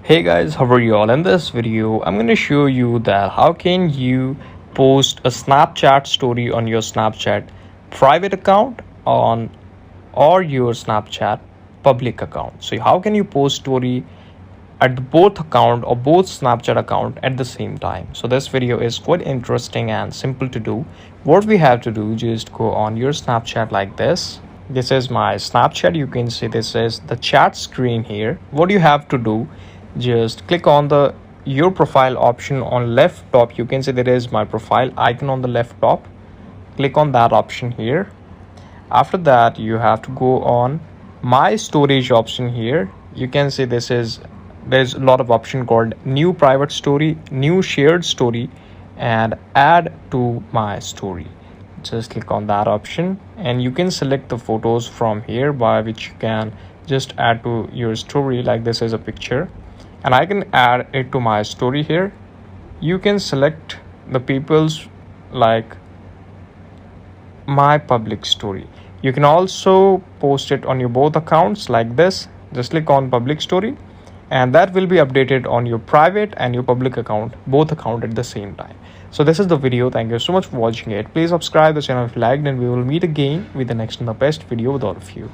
Hey guys, how are you all? In this video, I'm going to show you that how can you post a Snapchat story on your Snapchat private account on or your Snapchat public account. So how can you post story at both account or both Snapchat account at the same time? So this video is quite interesting and simple to do. What we have to do, just go on your Snapchat like this. This is my Snapchat. You can see this is the chat screen here. What you have to do, just click on the your profile option on left top. You can see there is my profile icon on the left top. Click on that option here. After that, you have to go on my storage option here. You can see there's a lot of option called new private story, new shared story, and add to my story. Just click on that option and you can select the photos from here by which you can just add to your story. Like this is a picture and I can add it to my story here. You can select the people's like my public story. You can also post it on your both accounts like this. Just click on public story and that will be updated on your private and your public account, both account at the same time. So this is the video. Thank you so much for watching it. Please subscribe the channel if you liked, and we will meet again with the next and the best video with all of you.